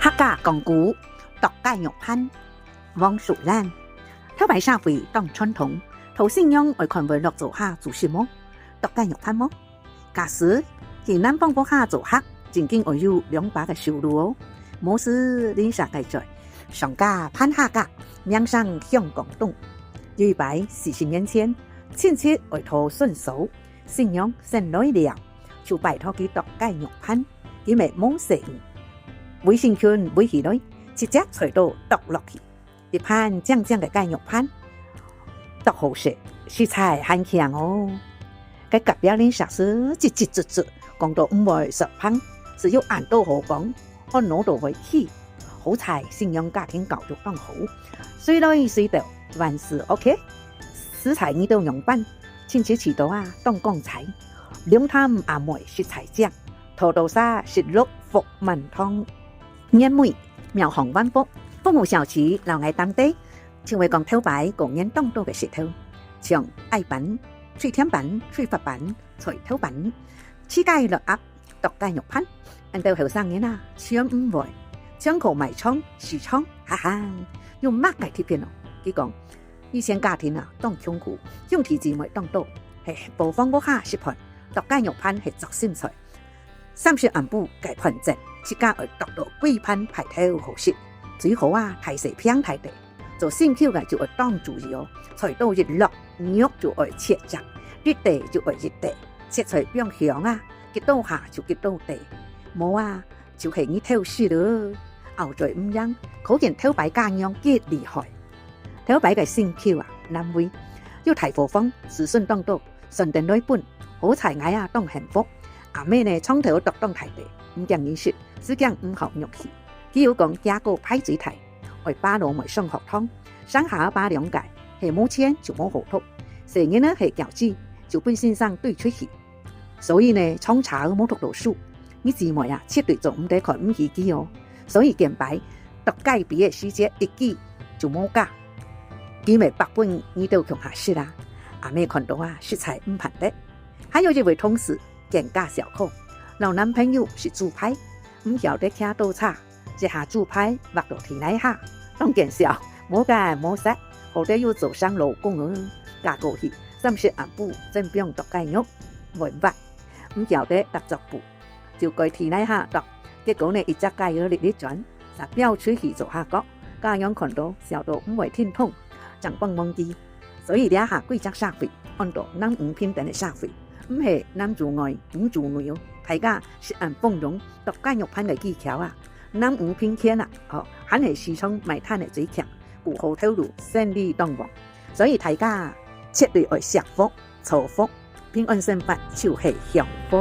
客家讲古，独家玉攀，王树兰。偷白社會當傳統，頭先用來看為落做下做什麼？獨家玉攀麼？假使其南方國下做客，正經會有200個收入哦。冇事你啥計在，上家攀客家，名聲向廣東。140年前，親戚為托順手，信仰先來了，就拜託佢獨家玉攀，佢咪冇死。微信圈微起來，直接隨到獨落去。一盤正正嘅雞肉盤，獨好食，食材很強哦。佢隔壁人實施節節節節，講到唔會食盤，只要按到好講，按攞到為起。好彩信仰家庭教育當好，隨來隨到萬事 OK。食材你都用辦，親戚遲到啊當講菜，兩貪阿妹食材正，土豆沙食肉福滿湯。年尾苗紅萬福，父母小時老愛當地，成為講偷白公園當道嘅石頭，像愛板、水天板、水發板、菜頭板，世界落鴨獨家肉盤，按到後生人啊，搶唔會，搶口賣倉市倉，哈哈，用乜嘅貼片哦？佢講以前家庭啊，當窮苦，用提姊妹當道，係播放嗰下食盤，獨家肉盤係作心菜，30暗部計盤正。自家而獨到貴盤排頭好食，最好啊提食平提地，做新口嘅就會當注意哦。菜到熱落，肉就會切雜，熱地就會熱地，食材變香啊，結到下就結到地，冇啊就係你偷事咯。後在唔樣，可見偷擺家樣幾厲害。偷擺嘅新口啊，難為要提貨方，子孫當道，順定來本，好才藝啊當幸福。阿妹呢，創頭獨當提地。唔講意思，只講唔學玉器。佢要講加個派嘴題，為巴羅梅上學堂，上下巴兩屆，係冇錢就冇好讀，成日呢係教子，就本先生對出去。所以呢，從茶冇讀到書，你姊妹啊，絕對就唔得看唔起佢哦。所以見擺獨家畢業時節一記就冇嫁，佢咪百般你都窮下事啦。阿妹看到啊，食材唔盤的，還有一位同事見嫁小口。老男朋友是豬排，唔曉得徛到差，這下豬排挖到天底下，當見笑，冇解冇食，好得要做上老公哦，嫁過去，30暗部真變獨家肉，為挖，唔曉得搭作布，就該天底下搭，結果呢一隻雞兒力轉，就飆出去做下角，家樣看到笑到唔會天通，chẳng幫忙機，所以呢下貴則社會，按到男唔平等嘅社會，唔係男主外女主內哦。大家是按豐容獨家肉盤嘅技巧啊，南吳偏偏啊，還係市場賣攤嘅最強，古後頭路勝利當王，所以大家絕對愛惜福、造福，平安生活就係幸福。